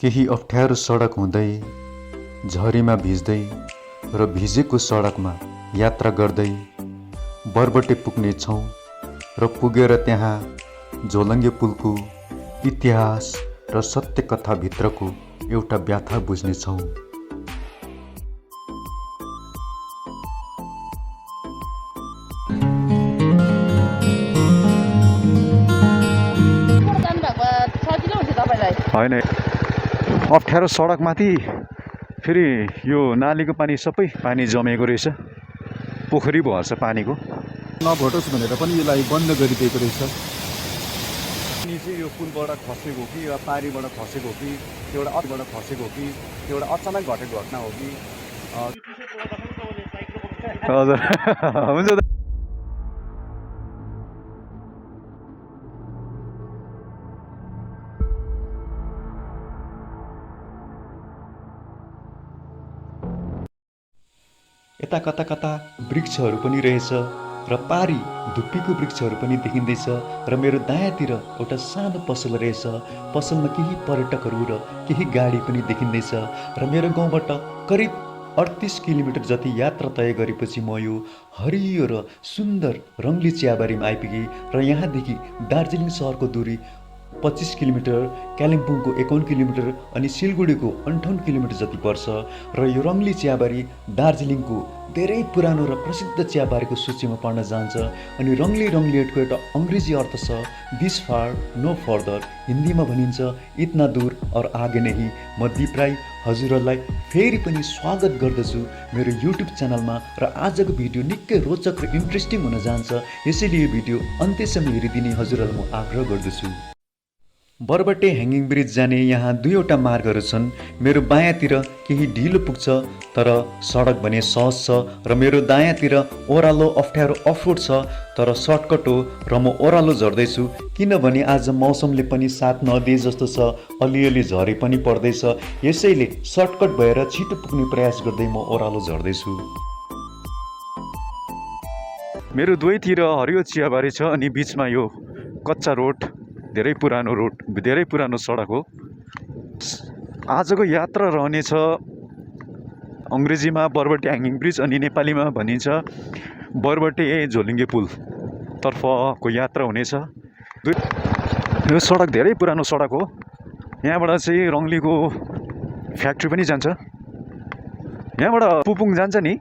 केही अप्ठ्यारो सडक हुँदै झरीमा भिज्दै र भिजेको सडकमा यात्रा गर्दै बरबटे पुग्नेछौँ र पुगेर त्यहाँ झोलङ्गे पुलको इतिहास र सत्य कथाभित्रको एउटा व्याथा बुझ्नेछौँ। होइन, अप्ठ्यारो सडकमाथि फेरि यो नालीको पानी सबै पानी जमेको रहेछ, पोखरी भर्छ पानीको। नभोटोस् भनेर पनि यसलाई बन्द गरिदिएको रहेछ। पानी चाहिँ यो पुलबाट खसेको हो कि या पारीबाट खसेको हो कि एउटा अरूबाट खसेको हो कि एउटा अचानक घटेको घटना हो कि हजुर हुन्छ। यता कता कता वृक्षहरू पनि रहेछ र पारी धुप्पीको वृक्षहरू पनि देखिँदैछ र मेरो दायाँतिर एउटा सानो पसल रहेछ। पसलमा केही पर्यटकहरू र केही गाडी पनि देखिँदैछ र मेरो गाउँबाट करिब 38 किलोमिटर जति यात्रा तय गरेपछि म यो हरियो र सुन्दर रङ्गली चियाबारीमा आइपुगेँ र यहाँदेखि दार्जिलिङ सहरको दूरी 25 किलोमिटर, कालिम्पोङको 51 किलोमिटर अनि सिलगढीको 58 किलोमिटर जति पर्छ र यो रङ्गली चियाबारी दार्जिलिङको धेरै पुरानो र प्रसिद्ध चियाबारीको सूचीमा पर्न जान्छ। अनि रङ्गलीएटको एउटा अङ्ग्रेजी अर्थ छ दिस फार नो फर्दर, हिन्दीमा भनिन्छ इतना दूर और आगे नहीं। म दीप राई हजुरहरूलाई फेरि पनि स्वागत गर्दछु मेरो युट्युब च्यानलमा र आजको भिडियो निकै रोचक र इन्ट्रेस्टिङ हुन जान्छ, यसैले यो भिडियो अन्त्यसम्म हेरिदिने हजुरहरूलाई म आग्रह गर्दछु। बरबटे ह्याङ्गिङ ब्रिज जाने यहाँ दुईवटा मार्गहरू छन्। मेरो बायाँतिर केही ढिलो पुग्छ तर सडक भने सहज छ र मेरो दायाँतिर ओह्रालो अप्ठ्यारो अफरोड छ तर सर्टकट हो र म ओह्रालो झर्दैछु किनभने आज मौसमले पनि साथ नदिए जस्तो छ, अलिअलि झरी पनि पर्दैछ, यसैले सर्टकट भएर छिटो पुग्ने प्रयास गर्दै म ओह्रालो झर्दैछु। मेरो दुवैतिर हरियो चियाबारी छ अनि बिचमा यो कच्चा रोड, धेरै पुरानो रोड, धेरै पुरानो सडक हो। आजको यात्रा रहनेछ अङ्ग्रेजीमा बरबटे ह्याङ्गिङ ब्रिज अनि नेपालीमा भनिन्छ बरबटे झोलुङ्गे पुल तर्फको यात्रा हुनेछ। यो सडक धेरै पुरानो सडक हो। यहाँबाट चाहिँ रङ्गलीको फ्याक्ट्री पनि जान्छ। यहाँबाट पुपुङ जान्छ नि?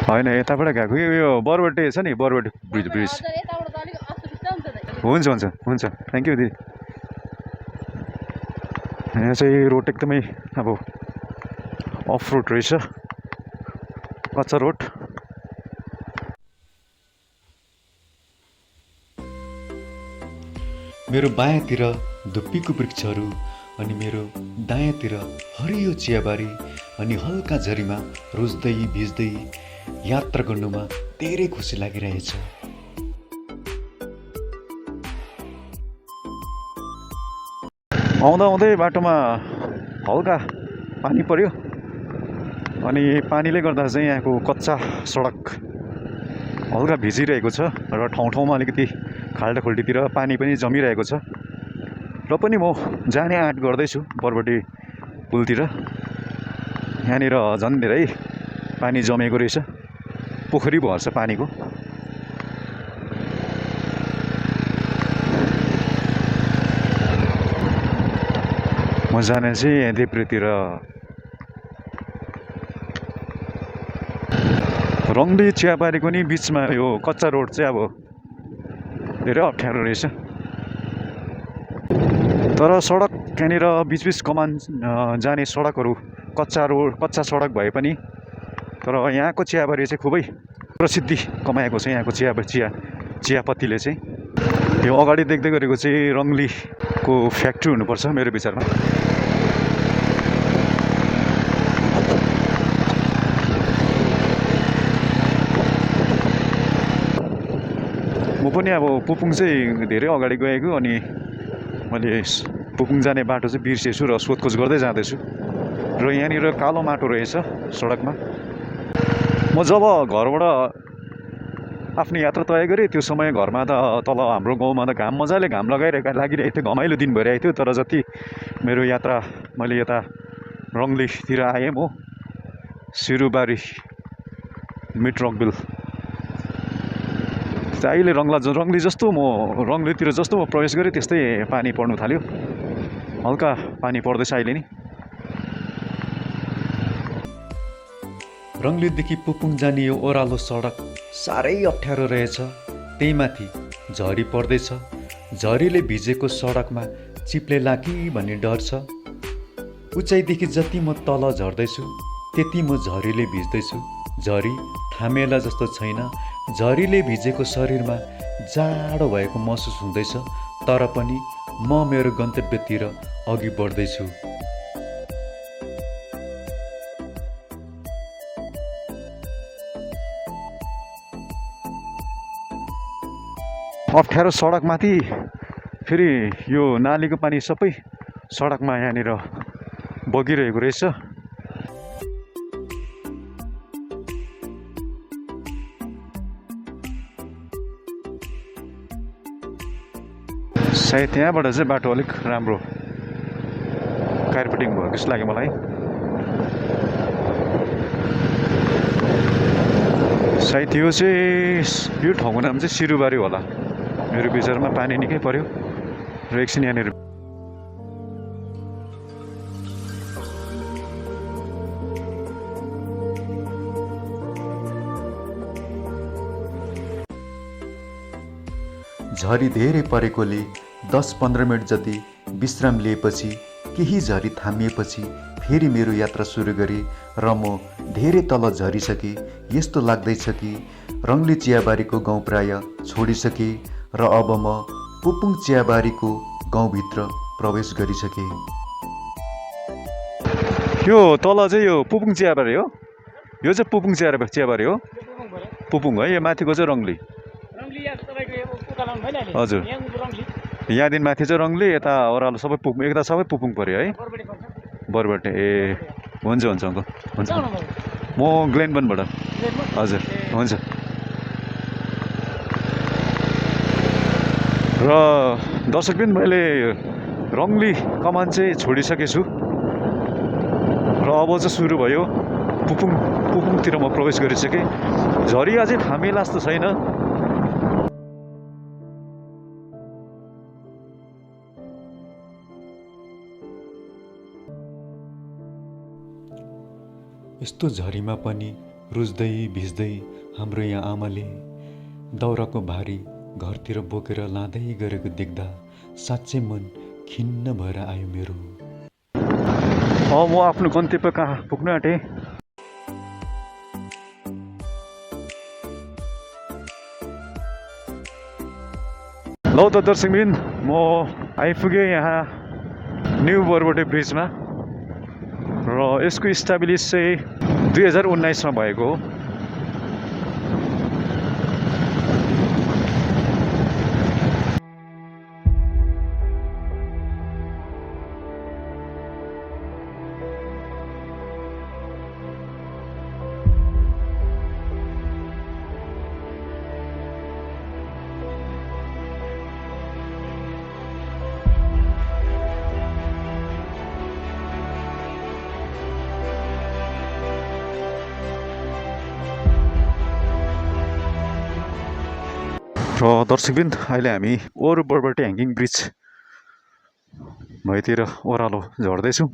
होइन, यताबाट गएको यो बरबटे छ नि, बरबटे ब्रिज। हुन्छ हुन्छ हुन्छ, थ्याङ्क यू दिदी। यहाँ चाहिँ रोड एकदमै अब अफ रोड रहेछ, कच्चा रोड। मेरो बायाँतिर धुप्पीको वृक्षहरू अनि मेरो दायाँतिर हरियो चियाबारी अनि हल्का झरीमा रोज्दै भिज्दै यात्रा गर्नुमा धेरै खुसी लागिरहेछ। आउँदा आउँदै बाटोमा हल्का पानी पर्यो अनि पानीले गर्दा चाहिँ यहाँको कच्चा सडक हल्का भिजिरहेको छ र ठाउँ ठाउँमा अलिकति खाल्डाखुल्टीतिर पानी पनि जमिरहेको छ र पनि म जाने आँट गर्दैछु बरबटे पुलतिर। यहाँनिर झन् धेरै पानी जमेको रहेछ, पोखरी भर्छ पानीको। म जाने चाहिँ देब्रेतिर रङ्गली चियाबारीको नि बिचमा यो कच्चा रोड चाहिँ अब धेरै अप्ठ्यारो रहेछ तर सडक यहाँनिर बिचबिच कमान जाने सडकहरू कच्चा सडक भए पनि तर यहाँको चियाबारी चाहिँ खुबै प्रसिद्धि कमाएको छ। यहाँको चियापत्तीले चाहिँ यो अगाडि देख्दै गरेको चाहिँ रङ्गलीको फ्याक्ट्री हुनुपर्छ मेरो विचारमा। म पनि अब पुपुङ चाहिँ धेरै अगाडि गएको अनि मैले पुपुङ जाने बाटो चाहिँ बिर्सेछु र सोधखोज गर्दै जाँदैछु र यहाँनिर कालो माटो रहेछ सडकमा। म जब घरबाट आफ्नो यात्रा तय गरेँ। त्यो समय घरमा त तल हाम्रो गाउँमा त मजाले घाम लागिरहेको थियो, घमाइलो दिन भइरहेको थियो। तर जति मेरो यात्रा मैले यता रङ्गलीतिर आएँ, म सिरुबारी मिड रकभिल अहिले रङ्गली जस्तो रङ्गलीतिर जस्तो म प्रवेश गरेँ त्यस्तै पानी पर्नु थाल्यो। हल्का पानी पर्दैछ अहिले नि। रङ्गलीदेखि पुपुङ जाने यो ओह्रालो सडक साह्रै अप्ठ्यारो रहेछ। त्यही माथि झरी पर्दैछ। झरीले भिजेको सडकमा चिप्लेला कि भन्ने डर छ। उचाइदेखि जति म तल झर्दैछु त्यति म झरीले भिज्दैछु। झरी थामेला जस्तो छैन। झरीले भिजेको शरीरमा जाडो भएको महसुस हुँदैछ। तर पनि म मेरो गन्तव्यतिर अघि बढ्दैछु। अप्ठ्यारो सडकमाथि फेरि यो नालीको पानी सबै सडकमा यहाँनिर बगिरहेको रहेछ। सायद त्यहाँबाट चाहिँ बाटो अलिक राम्रो कार्पेटिङ भएको जस्तो लाग्यो मलाई। सायद यो ठाउँको नाम चाहिँ सिरुबारी होला। मेरो विचारमा पानी निकै पर्यो र एकछिन यहाँनिर झरी धेरै परेकोले 10-15 मिनट जति विश्राम लिएपछि केही झरी थामिएपछि फेरि मेरो यात्रा सुरु गरेँ र म धेरै तल झरिसकेँ। यस्तो लाग्दैछ कि रङ्गली चियाबारीको गाउँ प्राय छोडिसकेँ र अब म पुपुङ चियाबारीको गाउँभित्र प्रवेश गरिसकेँ। यो तल चाहिँ यो पुपुङ चियाबारी हो। यो चाहिँ पुपुङ चियाबारी हो। पुपुङ है। यो माथिको चाहिँ रङ्गली। हजुर। यहाँदेखि माथि चाहिँ रङ्गली, यता ओह्रालो सबै पुपुङ, यता सबै पुपुङ पऱ्यो है। बरबटे। ए हुन्छ अङ्कल, हुन्छ। म ग्लेनबनबाट। हजुर हुन्छ। र दर्शकबिन मैले रङ्गली कमान चाहिँ छोडिसकेको छु र अब चाहिँ सुरु भयो पुपुङतिर म प्रवेश गरिसकेँ। झरी अझै थामिएला जस्तो छैन। यस्तो झरीमा पनि रुच्दै भिज्दै हाम्रो यहाँ आमाले दाउराको भारी घरतिर बोकेर लाँदै गरेको देख्दा साँच्चै मन खिन्न भएर आयो मेरो। म आफ्नो गन्तव्य कहाँ पुग्न आँटेँ। ल त दर्शकबिन, म आइपुगेँ यहाँ न्यू बरबोटे ब्रिजमा र यसको इस्टाब्लिस चाहिँ 2019 मा भएको हो। र दर्शकबिन अहिले हामी ओर बरबटे ह्याङ्गिङ ब्रिज भएतिर ओह्रालो झर्दैछौँ।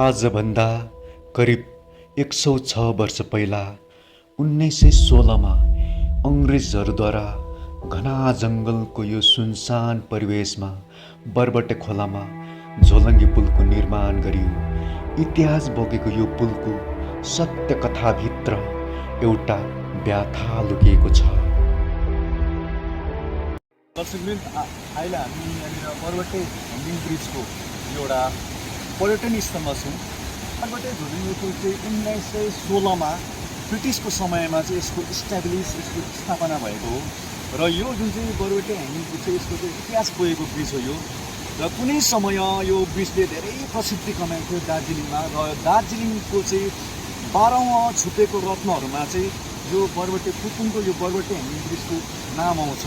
आजभन्दा करिब 106 वर्ष पहिला 1916 मा अङ्ग्रेजहरूद्वारा घना जङ्गलको यो सुनसान परिवेशमा बरबटे खोलामा झोलङ्गी पुलको निर्माण गरियो। इतिहास बोकेको यो पुलको सत्य कथाभित्र एउटा व्याथा लुकिएको छ। दर्शकबिन, अहिले हामी यहाँनिर बरबटे ह्याङ्गिङ ब्रिजको एउटा पर्यटन स्थलमा छौँ। बरबटे झोलङ्गी पुल चाहिँ 1916 मा ब्रिटिसको समयमा चाहिँ यसको स्थापना भएको हो र यो जुन चाहिँ बरबटे ह्याङ्गिङ ब्रिज चाहिँ यसको चाहिँ इतिहास बोकेको ब्रिज हो यो। र कुनै समय यो ब्रिजले धेरै प्रसिद्धि कमाएको थियो दार्जिलिङमा र दार्जिलिङको चाहिँ 12औँ छुपेको रत्नहरूमा चाहिँ यो बरबटे पुपुङको यो बरबटे ह्याङ्गिङ ब्रिजको नाम आउँछ।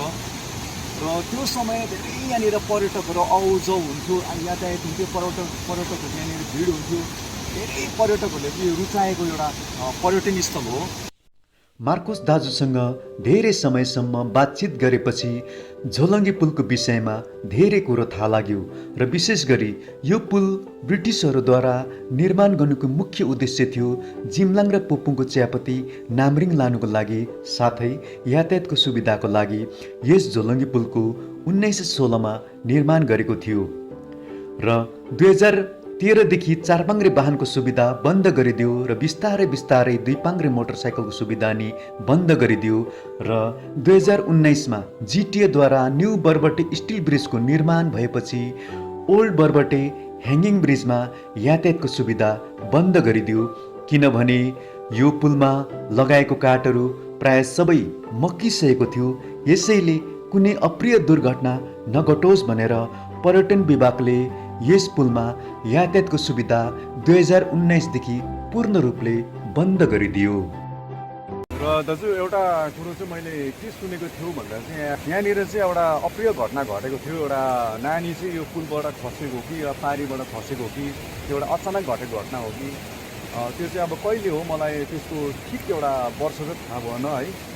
र त्यो समय धेरै यहाँनिर पर्यटकहरू आउजाउ हुन्थ्यो, यातायात हुन्थ्यो, पर्यटकहरू यहाँनिर भिड हुन्थ्यो। धेरै पर्यटकहरूले चाहिँ रुचाएको एउटा पर्यटन स्थल हो। मार्कोस दाजुसँग धेरै समयसम्म बातचित गरेपछि झोलङ्गे पुलको विषयमा धेरै कुरो थाहा लाग्यो र विशेष गरी यो पुल ब्रिटिसहरूद्वारा निर्माण गर्नुको मुख्य उद्देश्य थियो जिम्लाङ र पुपुङको चियापत्ती नाम्रिङ लानुको लागि, साथै यातायातको सुविधाको लागि यस झोलङ्गे पुलको 1916मा निर्माण गरेको थियो र 2013देखि चारपाङ्ग्रे वाहनको सुविधा बन्द गरिदियो र बिस्तारै बिस्तारै दुईपाङ्ग्रे मोटरसाइकलको सुविधा नि बन्द गरिदियो र 2019मा जिटिएद्वारा न्यू बरबटे स्टिल ब्रिजको निर्माण भएपछि ओल्ड बरबटे ह्याङ्गिङ ब्रिजमा यातायातको सुविधा बन्द गरिदियो, किनभने यो पुलमा लगाएको काठहरू प्राय सबै मक्किसकेको थियो। यसैले कुनै अप्रिय दुर्घटना नघटोस् भनेर पर्यटन विभागले यस पुलमा यातायातको सुविधा 2019देखि पूर्ण रूपले बन्द गरिदियो। र दाजु एउटा कुरो चाहिँ मैले के सुनेको थियो भन्दा चाहिँ यहाँनिर चाहिँ एउटा अप्रिय घटना घटेको थियो। एउटा नानी चाहिँ यो पुलबाट खसेको कि या पारीबाट खसेको कि त्यो एउटा अचानक घटेको घटना हो कि त्यो चाहिँ अब कहिले हो, मलाई त्यसको ठिक एउटा वर्ष चाहिँ थाहा भएन है।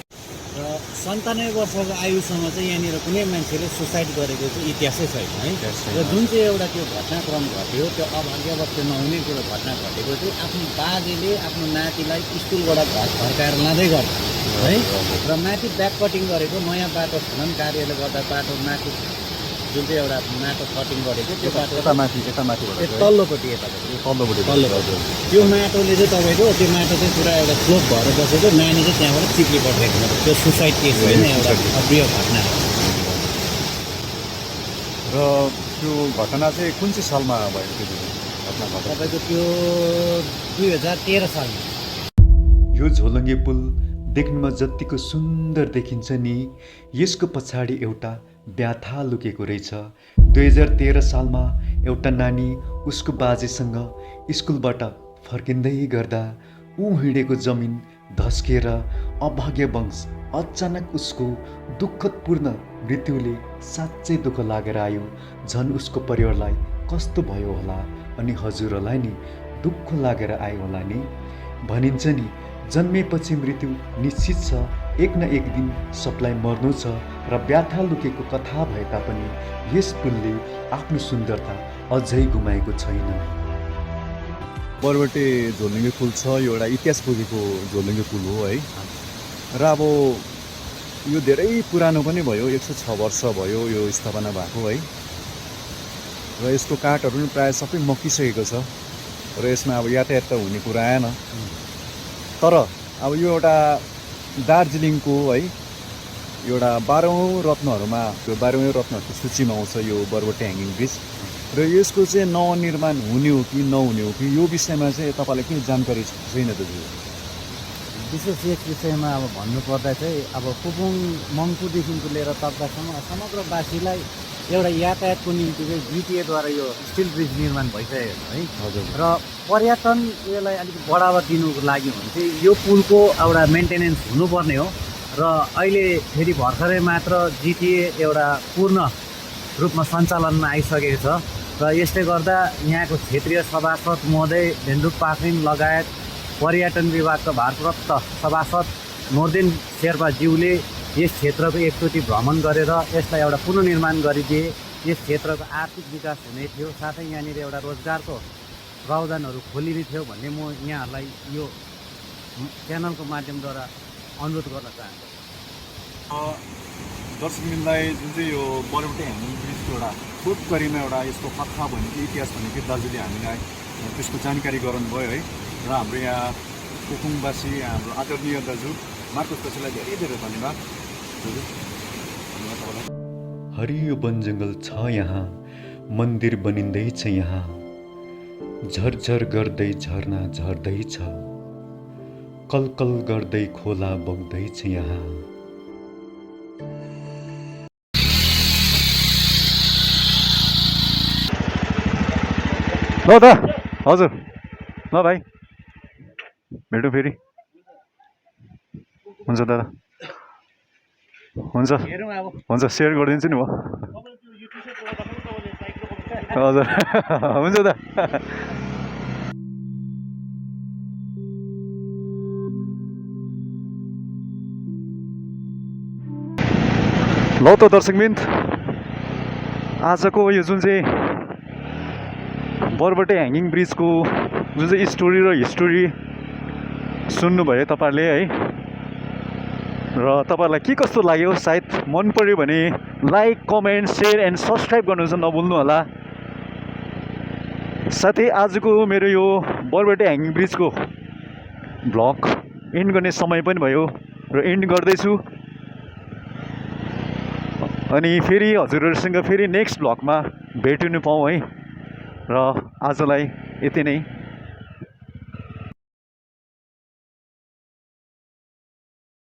र 97 वर्षको आयुसम्म चाहिँ यहाँनिर कुनै मान्छेले सुसाइड गरेको चाहिँ इतिहासै छैन है। र जुन चाहिँ एउटा त्यो घटनाक्रम घट्यो, त्यो अभाग्यवश त्यो नहुने कुरो घटना घटेको चाहिँ आफ्नो बाजेले आफ्नो नातिलाई स्कुलबाट घर फर्काएर लाँदै गर्छ है। र माथि ब्याक कटिङ गरेको नयाँ बाटो खनन कार्यले गर्दा बाटो माथि जुन चाहिँ एउटा माटो कटिङ गरेको त्यो बाटो यता माथिबाट तल्लोपट्टि तल्लोपट्टि त्यो माटोले चाहिँ तपाईँको त्यो माटो चाहिँ पुरा एउटा स्लोप भएर बसेको, नानी चाहिँ त्यहाँबाट चिप्ली पठाएको त्यो सुसाइड केस होइन, एउटा अप्रिय घटना हो। र त्यो घटना चाहिँ कुन चाहिँ सालमा भएको थियो घटना घटेको? तपाईँको त्यो 2013 सालमा। यो झोलङ्गे पुल देख्नुमा जतिको सुन्दर देखिन्छ नि, यसको पछाडि एउटा व्याथा लुकेको रहेछ। 2013 सालमा एउटा नानी उसको बाजेसँग स्कुलबाट फर्किँदै गर्दा हिँडेको जमिन धस्किएर अभाग्यवश अचानक उसको दुःखदपूर्ण मृत्युले साँच्चै दुःख लागेर आयो। झन् उसको परिवारलाई कस्तो भयो होला अनि हजुरहरूलाई नि दुःख लागेर आयो होला नि। भनिन्छ नि, जन्मेपछि मृत्यु निश्चित छ, एक न एक दिन सबलाई मर्नु छ र व्याथा लुकेको कथा भए तापनि यस पुलले आफ्नो सुन्दरता अझै गुमाएको छैन। बरबटे झोलङ्गे पुल छ, यो एउटा इतिहास पुगेको झोलङ्गे पुल हो है। र अब यो धेरै पुरानो पनि भयो, 106 वर्ष भयो यो स्थापना भएको है। र यसको काठहरू पनि प्रायः सबै मक्किसकेको छ र यसमा अब यातायात त हुने कुरा आएन। तर अब यो एउटा दार्जिलिङको है एउटा 12औँ रत्नहरूमा, यो 12औँ रत्नहरूको सूचीमा आउँछ यो बरबटे ह्याङ्गिङ ब्रिज। र यसको चाहिँ नवनिर्माण हुने हो कि नहुने हो कि यो विषयमा चाहिँ तपाईँलाई के जानकारी छैन त? विशेष यस विषयमा अब भन्नुपर्दा चाहिँ अब पुपुङ मङ्पुदेखिको लिएर तकदासम्म समग्रवासीलाई एउटा यातायातको निम्ति चाहिँ जिटिएद्वारा यो स्टिल ब्रिज निर्माण भइसकेको छ है। हजुर। र पर्यटन यसलाई अलिक बढावा दिनुको लागि भने चाहिँ यो पुलको एउटा मेन्टेनेन्स हुनुपर्ने हो। र अहिले फेरि भर्खरै मात्र जिटिए एउटा पूर्ण रूपमा सञ्चालनमा आइसकेको छ र यसले गर्दा यहाँको क्षेत्रीय सभासद महोदय भेन्डुप पाखरिन लगायत पर्यटन विभागका भारप्राप्त सभासद नोर्देन शेर्पाज्यूले यस क्षेत्रको एकचोटि भ्रमण गरेर यसलाई एउटा पुनर्निर्माण गरिदिए यस क्षेत्रको आर्थिक विकास हुने थियो, साथै यहाँनिर एउटा रोजगारको प्रावधानहरू खोलिने थियो भन्ने म यहाँहरूलाई यो च्यानलको माध्यमद्वारा अनुरोध गर्न चाहन्छु। दर्शकबिनलाई जुन चाहिँ यो बरबटे ह्याङ्गिङ ब्रिजको एउटा छोटकरीमा एउटा यसको कथा भनेको इतिहास भनेको दाजुले हामीलाई त्यसको जानकारी गराउनुभयो है। र हाम्रो यहाँ पुपुङवासी हाम्रो आदरणीय दाजु मार्कोस दाजुलाई धेरै धेरै धन्यवाद। हरियो वन जङ्गल छ यहाँ, मन्दिर बनिँदैछ यहाँ, झरझर गर्दै झरना झर्दैछ, कलकल गर्दै खोला बग्दैछ यहाँ। ल त हजुर, ल भाइ। भेटौँ फेरि। हुन्छ दादा, हुन्छ हेरौँ अब हुन्छ, सेयर गरिदिन्छु नि म। हजुर हुन्छ दा। ल त दर्शकबिन्द, आजको यो जुन चाहिँ बरबटे ह्याङ्गिङ ब्रिजको जुन चाहिँ स्टोरी र हिस्टोरी सुन्नुभयो तपाईँहरूले है, र तपाईँहरूलाई के कस्तो लाग्यो, सायद मन पर्यो भने like, comment, share and subscribe गर्नु चाहिँ नभुल्नु होला। साथै आजको मेरो यो बरबटे ह्याङ्गिङ ब्रिजको भ्लग एन्ड गर्ने समय पनि भयो र एन्ड गर्दैछु। अनि फेरि हजुरहरूसँग फेरि नेक्स्ट भ्लगमा भेटिनु पाऊँ है। र आजलाई यति नै।